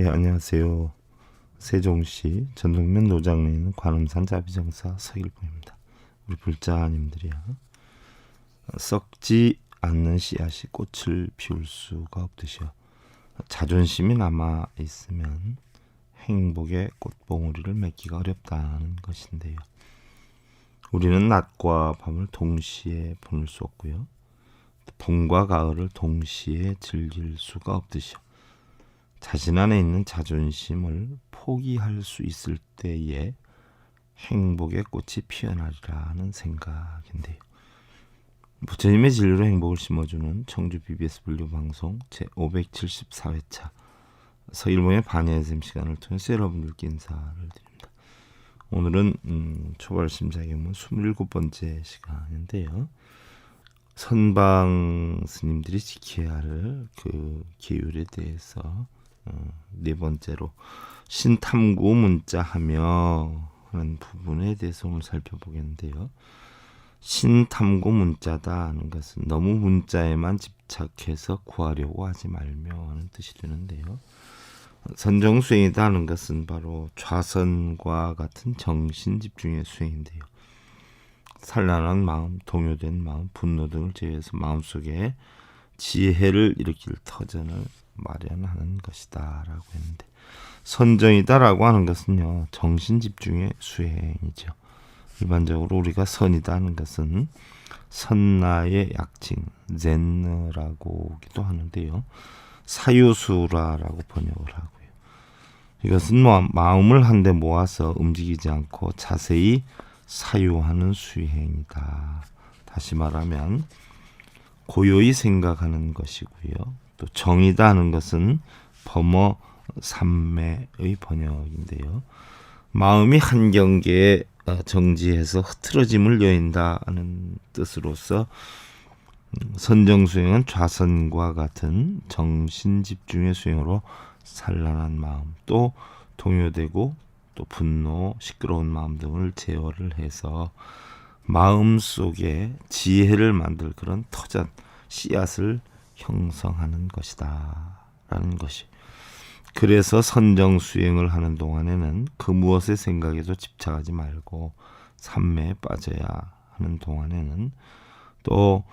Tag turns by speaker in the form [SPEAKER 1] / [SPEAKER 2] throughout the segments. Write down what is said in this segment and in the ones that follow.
[SPEAKER 1] 예, 안녕하세요. 세종시 전동면 노장에 있는 관음산 자비정사 서일봉입니다. 우리 불자님들이야. 썩지 않는 씨앗이 꽃을 피울 수가 없듯이요. 자존심이 남아 있으면 행복의 꽃봉오리를 맺기가 어렵다는 것인데요. 우리는 낮과 밤을 동시에 보낼 수 없고요. 봄과 가을을 동시에 즐길 수가 없듯이요. 자신 안에 있는 자존심을 포기할 수 있을 때에 행복의 꽃이 피어나리라는 생각인데요. 부처님의 진리로 행복을 심어주는 청주 BBS 불교 방송 제574회차 서일봉의 반야의샘 시간을 통해서 여러분들께 인사를 드립니다. 오늘은 초발심사경문 27번째 시간인데요. 선방 스님들이 지켜야 할 그 계율에 대해서 네 번째로 신탐구 문자하며 하는 부분에 대해서 오늘 살펴보겠는데요. 신탐구 문자다 하는 것은 너무 문자에만 집착해서 구하려고 하지 말며 하는 뜻이 되는데요. 선정수행이다 하는 것은 바로 좌선과 같은 정신집중의 수행인데요. 산란한 마음, 동요된 마음, 분노 등을 제외해서 마음속에 지혜를 일으킬 터전을 마련하는 것이다 라고 했는데, 선정이다라고 하는 것은요, 정신집중의 수행이죠. 일반적으로 우리가 선이다 하는 것은 선나의 약칭 젠느라고기도 하는데요, 사유수라라고 번역을 하고요. 이것은 마음을 한데 모아서 움직이지 않고 자세히 사유하는 수행이다. 다시 말하면 고요히 생각하는 것이고요. 또 정이다 하는 것은 범어 삼매의 번역인데요. 마음이 한 경계에 정지해서 흐트러짐을 여인다 하는 뜻으로서 선정수행은 좌선과 같은 정신집중의 수행으로 산란한 마음, 또 동요되고 또 분노, 시끄러운 마음 등을 제어를 해서 마음속에 지혜를 만들 그런 터전, 씨앗을 형성하는 것이다 라는 것이. 그래서 선정수행을 하는 동안에는 그 무엇의 생각에도 집착하지 말고 삼매에 빠져야 하는 동안에는 또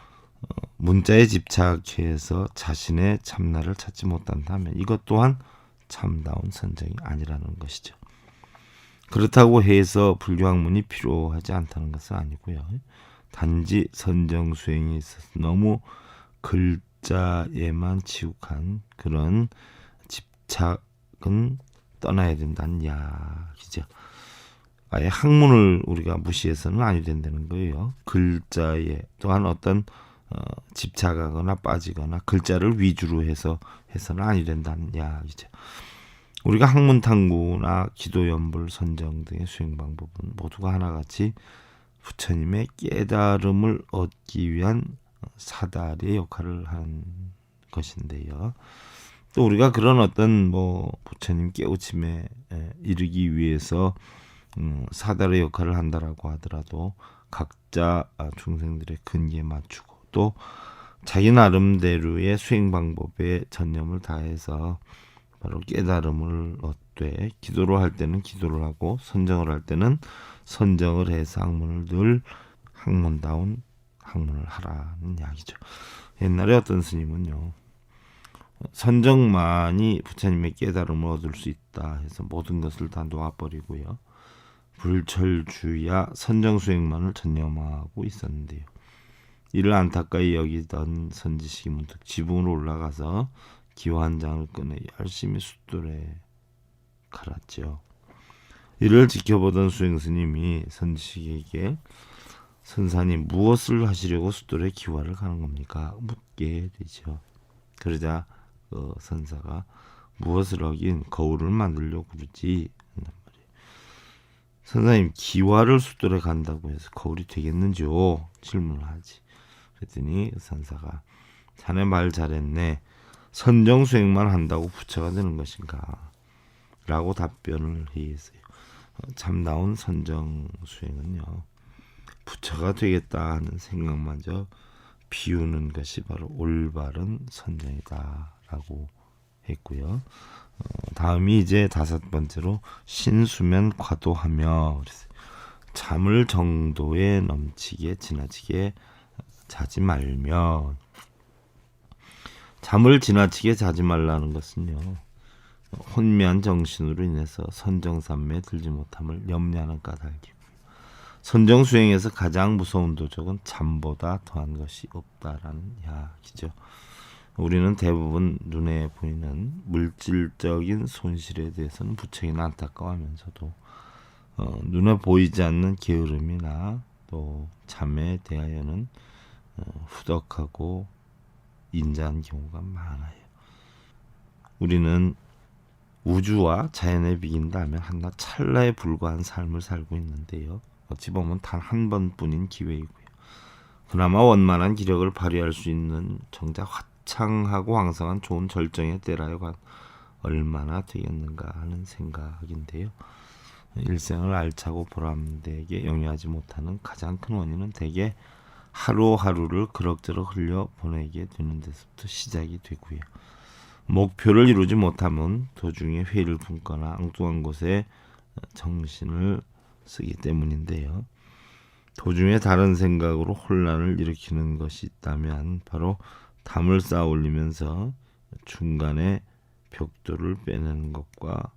[SPEAKER 1] 문자에 집착해서 자신의 참나를 찾지 못한다면 이것 또한 참다운 선정이 아니라는 것이죠. 그렇다고 해서 불교학문이 필요하지 않다는 것은 아니고요. 단지 선정수행에 있어서 너무 글자에만 치욱한 그런 집착은 떠나야 된다는 이야기죠. 아예 학문을 우리가 무시해서는 아니 된다는 거예요. 글자에 또한 어떤 집착하거나 빠지거나 글자를 위주로 해서는 아니 된다는 이야기죠. 우리가 학문 탐구나 기도 연불 선정 등의 수행 방법은 모두가 하나같이 부처님의 깨달음을 얻기 위한 사다리의 역할을 하는 것인데요. 또 우리가 그런 어떤 부처님 깨우침에 이르기 위해서 사다리의 역할을 한다라고 하더라도 각자 중생들의 근기에 맞추고 또 자기 나름대로의 수행 방법에 전념을 다해서 바로 깨달음을 얻되, 기도를 할 때는 기도를 하고 선정을 할 때는 선정을 해서 학문을 늘 학문다운 학문을 하라는 이야기죠. 옛날에 어떤 스님은요, 선정만이 부처님의 깨달음을 얻을 수 있다 해서 모든 것을 다 놓아버리고요, 불철주야 선정수행만을 전념하고 있었는데요. 이를 안타까이 여기던 선지식이 문득 지붕으로 올라가서 기와 한 장을 꺼내 열심히 숫돌에 갈았죠. 이를 지켜보던 수행스님이 선지식에게 선사님, 무엇을 하시려고 숫돌에 기와를 가는 겁니까? 묻게 되죠. 그러자 선사가 무엇을 하긴 거울을 만들려고 그러지 한단 말이에요. 선사님, 기와를 숫돌에 간다고 해서 거울이 되겠는지요? 질문을 하지. 그랬더니 선사가 자네 말 잘했네. 선정수행만 한다고 부처가 되는 것인가? 라고 답변을 했어요. 참다운 선정수행은요, 부처가 되겠다 하는 생각마저 비우는 것이 바로 올바른 선정이다 라고 했고요. 다음이 이제 5번째로 신수면 과도하며, 잠을 정도에 넘치게 지나치게 자지 말며. 잠을 지나치게 자지 말라는 것은요, 혼미한 정신으로 인해서 선정삼매에 들지 못함을 염려하는 까닭이고요. 선정수행에서 가장 무서운 도적은 잠보다 더한 것이 없다라는 이야기죠. 우리는 대부분 눈에 보이는 물질적인 손실에 대해서는 부처이나 안타까워하면서도 눈에 보이지 않는 게으름이나 또 잠에 대하여는 후덕하고 인자한 경우가 많아요. 우리는 우주와 자연에 비긴다면 한낱 찰나에 불과한 삶을 살고 있는데요. 어찌 보면 단 한 번뿐인 기회이고요. 그나마 원만한 기력을 발휘할 수 있는 정작 화창하고 황성한 좋은 절정의 때라야 얼마나 되겠는가 하는 생각인데요. 일생을 알차고 보람되게 영위하지 못하는 가장 큰 원인은 대개 하루하루를 그럭저럭 흘려 보내게 되는 데서부터 시작이 되고요. 목표를 이루지 못하면 도중에 회의를 품거나 엉뚱한 곳에 정신을 쓰기 때문인데요. 도중에 다른 생각으로 혼란을 일으키는 것이 있다면 바로 담을 쌓아 올리면서 중간에 벽돌을 빼내는 것과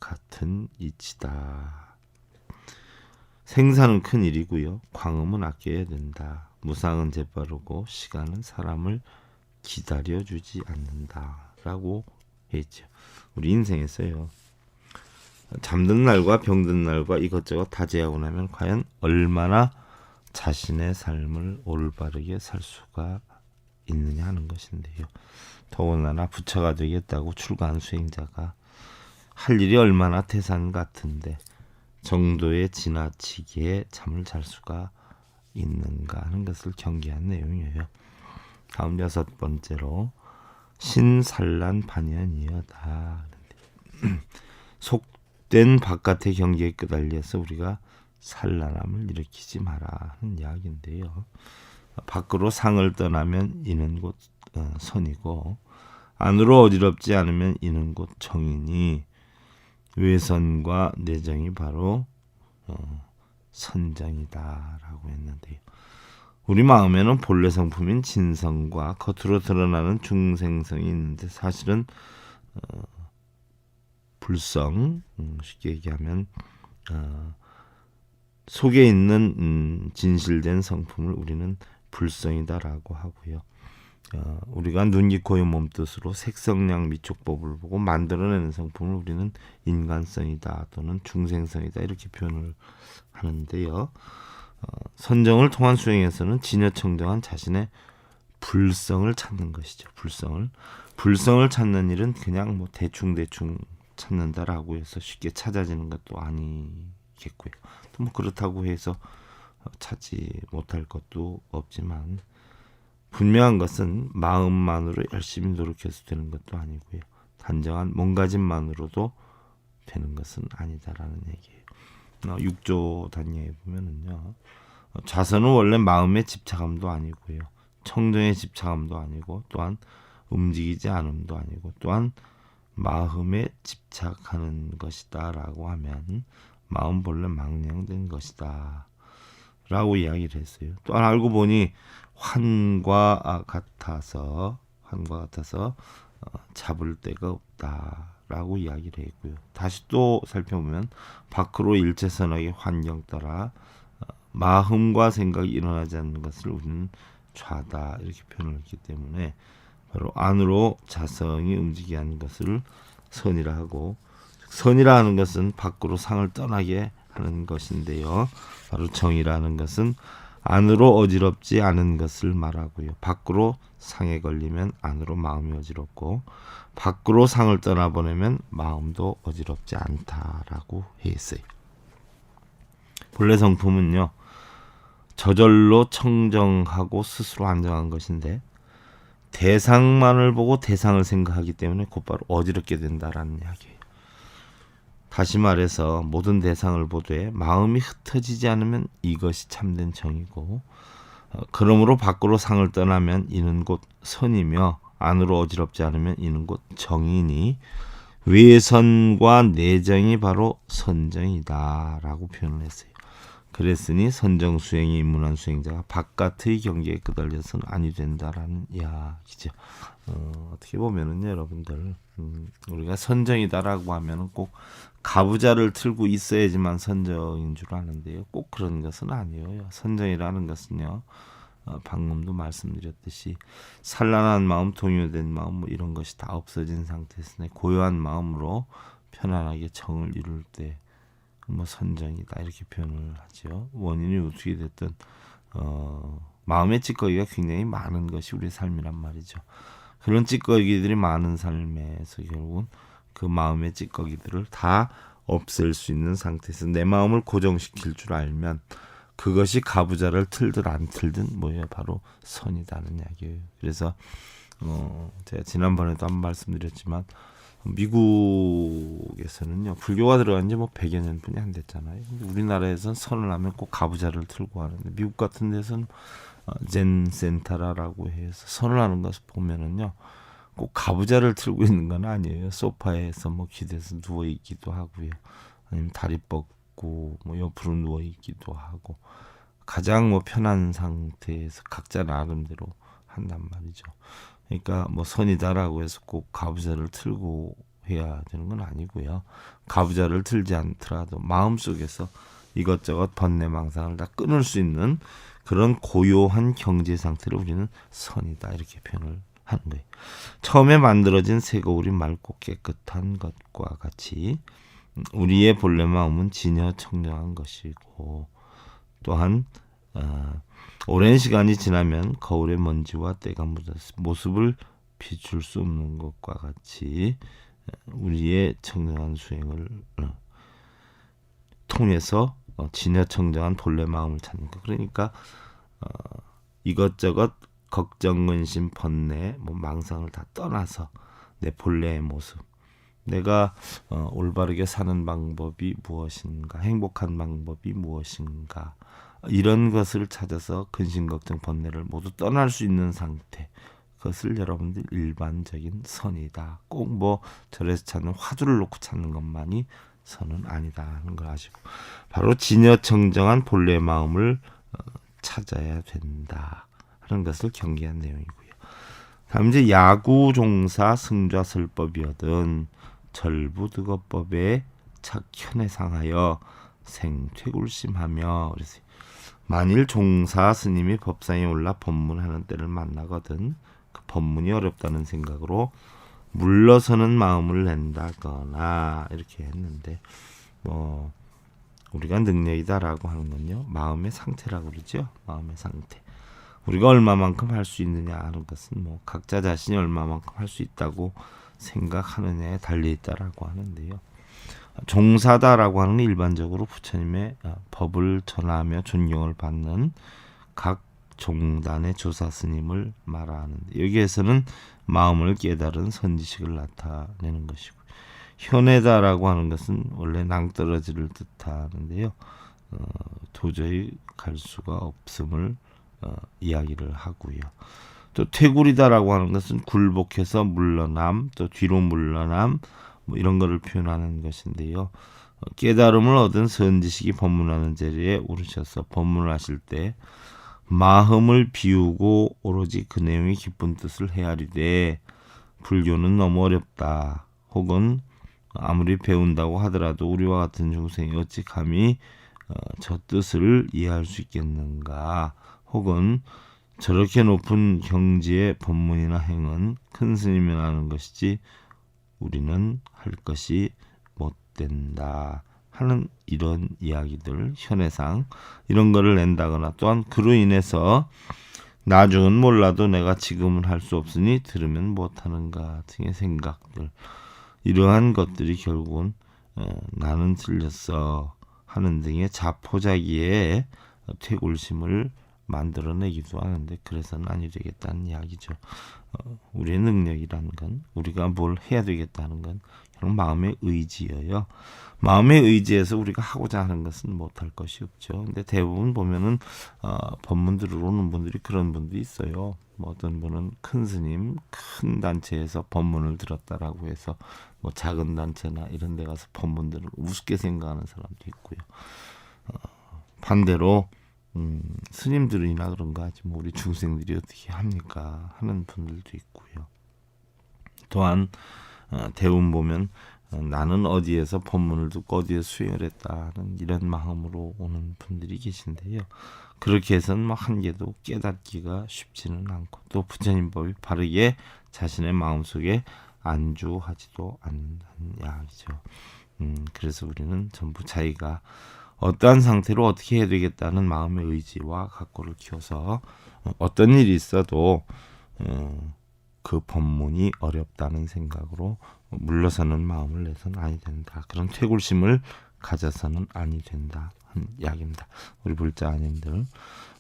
[SPEAKER 1] 같은 이치다. 생사는 큰 일이고요. 광음은 아껴야 된다. 무상은 재빠르고 시간은 사람을 기다려주지 않는다라고 했죠. 우리 인생에서요, 잠든 날과 병든 날과 이것저것 다 제하고 나면 과연 얼마나 자신의 삶을 올바르게 살 수가 있느냐 하는 것인데요. 더군다나 부처가 되겠다고 출가한 수행자가 할 일이 얼마나 태산 같은데 정도에 지나치게 잠을 잘 수가 있는가 하는 것을 경계한 내용이에요. 다음 6번째로 신산란 반연이여다. 속된 바깥의 경계에 끄달려서 우리가 산란함을 일으키지 마라 하는 이야기인데요. 밖으로 상을 떠나면 이는 곧 선이고 안으로 어지럽지 않으면 이는 곧 정이니 외선과 내정이 바로 선정이다라고 했는데요. 우리 마음에는 본래 성품인 진성과 겉으로 드러나는 중생성이 있는데 사실은 불성, 쉽게 얘기하면 속에 있는 진실된 성품을 우리는 불성이다라고 하고요. 우리가 눈, 귀, 코의 몸뜻으로 색성량 미촉법을 보고 만들어내는 성품을 우리는 인간성이다 또는 중생성이다 이렇게 표현을 하는데요. 선정을 통한 수행에서는 진여청정한 자신의 불성을 찾는 것이죠. 불성을 찾는 일은 그냥 뭐 대충 찾는다라고 해서 쉽게 찾아지는 것도 아니겠고요. 또 뭐 그렇다고 해서 찾지 못할 것도 없지만 분명한 것은 마음만으로 열심히 노력해서 되는 것도 아니고요. 단정한 몸가짐만으로도 되는 것은 아니다라는 얘기예요. 6조 단예에 보면은요, 자선은 원래 마음의 집착함도 아니고요, 청정의 집착함도 아니고, 또한 움직이지 않음도 아니고, 또한 마음에 집착하는 것이다라고 하면 마음 본래 망령된 것이다 라고 이야기를 했어요. 또한 알고 보니 환과 같아서 잡을 데가 없다라고 이야기를 했고요. 다시 또 살펴보면 밖으로 일체선하게 환경 따라 마음과 생각이 일어나지 않는 것을 우리는 좌다 이렇게 표현을 했기 때문에 바로 안으로 자성이 움직이게 하는 것을 선이라 하고, 선이라 하는 것은 밖으로 상을 떠나게 하는 것인데요. 바로 정이라는 것은 안으로 어지럽지 않은 것을 말하고요. 밖으로 상에 걸리면 안으로 마음이 어지럽고 밖으로 상을 떠나보내면 마음도 어지럽지 않다라고 했어요. 본래 성품은요, 저절로 청정하고 스스로 안정한 것인데 대상만을 보고 대상을 생각하기 때문에 곧바로 어지럽게 된다라는 이야기예요. 다시 말해서 모든 대상을 보되 마음이 흩어지지 않으면 이것이 참된 정이고, 그러므로 밖으로 상을 떠나면 이는 곧 선이며 안으로 어지럽지 않으면 이는 곧 정이니 외선과 내정이 바로 선정이다라고 표현을 했어요. 그랬으니 선정 수행이 입문한 수행자가 바깥의 경계에 끄달려서는 아니 된다라는 이야기죠. 어떻게 보면은요, 여러분들, 우리가 선정이다라고 하면은 꼭 가부좌를 틀고 있어야지만 선정인 줄 아는데요, 꼭 그런 것은 아니에요. 선정이라는 것은요, 방금도 말씀드렸듯이 산란한 마음, 동요된 마음, 뭐 이런 것이 다 없어진 상태에서 고요한 마음으로 편안하게 정을 이룰 때 뭐 선정이다 이렇게 표현을 하죠. 원인이 어떻게 됐든 마음의 찌꺼기가 굉장히 많은 것이 우리의 삶이란 말이죠. 그런 찌꺼기들이 많은 삶에서 결국은 그 마음의 찌꺼기들을 다 없앨 수 있는 상태에서 내 마음을 고정시킬 줄 알면 그것이 가부좌를 틀든 안 틀든 뭐예요? 바로 선이다는 이야기예요. 그래서 제가 지난번에도 한번 말씀드렸지만 미국에서는요, 불교가 들어간 지 뭐 100여 년뿐이 안 됐잖아요. 근데 우리나라에서는 선을 하면 꼭 가부좌를 틀고 하는데 미국 같은 데서는 젠 센타라라고 해서 선을 하는 것을 보면은요, 꼭 가부좌를 틀고 있는 건 아니에요. 소파에서 뭐 기대서 누워 있기도 하고요, 아니면 다리 뻗고 뭐 옆으로 누워 있기도 하고 가장 뭐 편한 상태에서 각자 나름대로 한단 말이죠. 그러니까 뭐 선이다라고 해서 꼭 가부좌를 틀고 해야 되는 건 아니고요. 가부좌를 틀지 않더라도 마음속에서 이것저것 번뇌망상을 다 끊을 수 있는 그런 고요한 경제 상태를 우리는 선이다 이렇게 표현을 하는 거예요. 처음에 만들어진 새 거울이 맑고 깨끗한 것과 같이 우리의 본래 마음은 진여 청정한 것이고, 또한 오랜 시간이 지나면 거울의 먼지와 때가 묻어서 모습을 비출 수 없는 것과 같이 우리의 청정한 수행을 통해서 진여 청정한 본래 마음을 찾는 것. 그러니까 이것저것 걱정, 근심, 번뇌, 뭐 망상을 다 떠나서 내 본래의 모습, 내가 올바르게 사는 방법이 무엇인가, 행복한 방법이 무엇인가, 이런 것을 찾아서 근심, 걱정, 번뇌를 모두 떠날 수 있는 상태, 그것을 여러분들 일반적인 선이다. 꼭 뭐 절에서 찾는 화두를 놓고 찾는 것만이 선은 아니다 하는 걸 아시고, 바로 진여청정한 본래의 마음을 찾아야 된다 하는 것을 경계한 내용이고요. 다음 이제 야구종사 승좌설법이거든 절부득어법에 착현에 상하여 생퇴굴심하며, 그래서 만일 종사 스님이 법상에 올라 법문하는 때를 만나거든 그 법문이 어렵다는 생각으로 물러서는 마음을 낸다거나 이렇게 했는데, 뭐 우리가 능력이다라고 하는 건요, 마음의 상태라고 그러죠. 마음의 상태. 우리가 얼마만큼 할 수 있느냐 하는 것은 뭐 각자 자신이 얼마만큼 할 수 있다고 생각하느냐에 달려 있다라고 하는데요. 종사다라고 하는 일반적으로 부처님의 법을 전하며 존경을 받는 각 종단의 조사 스님을 말하는데, 여기에서는 마음을 깨달은 선지식을 나타내는 것이고, 현해다라고 하는 것은 원래 낭떠러지를 뜻하는데요, 도저히 갈 수가 없음을 이야기를 하고요. 또 퇴굴이다라고 하는 것은 굴복해서 물러남, 또 뒤로 물러남, 뭐 이런 거를 표현하는 것인데요. 깨달음을 얻은 선지식이 법문하는 자리에 오르셔서 법문을 하실 때 마음을 비우고 오로지 그 내용의 깊은 뜻을 헤아리되 불교는 너무 어렵다, 혹은 아무리 배운다고 하더라도 우리와 같은 중생이 어찌 감히 저 뜻을 이해할 수 있겠는가, 혹은 저렇게 높은 경지의 법문이나 행은 큰 스님이 하는 것이지 우리는 할 것이 못 된다 하는 이런 이야기들, 현해상 이런 거를 낸다거나, 또한 그로 인해서 나중은 몰라도 내가 지금은 할 수 없으니 들으면 못하는가 등의 생각들, 이러한 것들이 결국은 나는 틀렸어 하는 등의 자포자기의 퇴굴심을 만들어내기도 하는데, 그래서는 아니 되겠다는 이야기죠. 우리의 능력이라는 건, 우리가 뭘 해야 되겠다는 건 이런 마음의 의지예요. 마음의 의지에서 우리가 하고자 하는 것은 못할 것이 없죠. 근데 대부분 보면은 법문 들으러 오는 분들이 그런 분도 있어요. 뭐 어떤 분은 큰 스님, 큰 단체에서 법문을 들었다라고 해서 뭐 작은 단체나 이런 데 가서 법문들을 우습게 생각하는 사람도 있고요. 반대로 스님들이나 그런가 하지 뭐 우리 중생들이 어떻게 합니까 하는 분들도 있고요. 또한 대운 보면 나는 어디에서 법문을 듣고 어디에 수행을 했다는 이런 마음으로 오는 분들이 계신데요. 그렇게 해서는 뭐 한 개도 깨닫기가 쉽지는 않고 또 부처님 법이 바르게 자신의 마음속에 안주하지도 않는 이야기죠. 그래서 우리는 전부 자기가 어떠한 상태로 어떻게 해야 되겠다는 마음의 의지와 각고를 키워서 어떤 일이 있어도 그 법문이 어렵다는 생각으로 물러서는 마음을 내서는 아니 된다. 그런 퇴굴심을 가져서는 아니 된다 하는 이야기입니다. 우리 불자님들,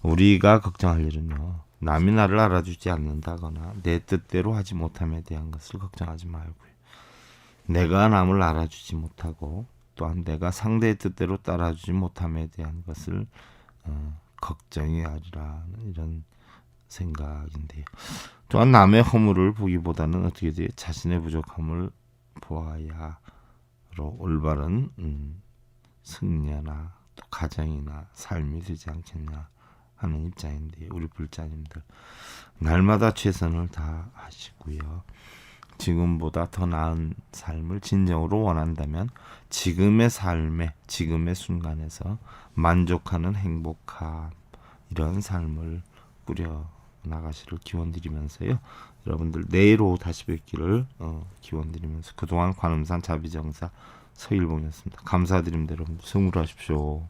[SPEAKER 1] 우리가 걱정할 일은요, 남이 나를 알아주지 않는다거나 내 뜻대로 하지 못함에 대한 것을 걱정하지 말고요, 내가 남을 알아주지 못하고 또한 내가 상대의 뜻대로 따라주지 못함에 대한 것을 걱정이 아니라는 이런 생각인데요. 또한 남의 허물을 보기보다는 어떻게 돼 자신의 부족함을 보아야로 올바른 승려나 또 가정이나 삶이 되지 않겠냐 하는 입장인데, 우리 불자님들 날마다 최선을 다하시고요. 지금보다 더 나은 삶을 진정으로 원한다면 지금의 삶에, 지금의 순간에서 만족하는 행복한 이런 삶을 꾸려 나가시를 기원드리면서요. 여러분들 내일 오후 다시 뵙기를 기원드리면서 그동안 관음산 자비정사 서일봉이었습니다. 감사드립니다. 여러분 승우하십시오.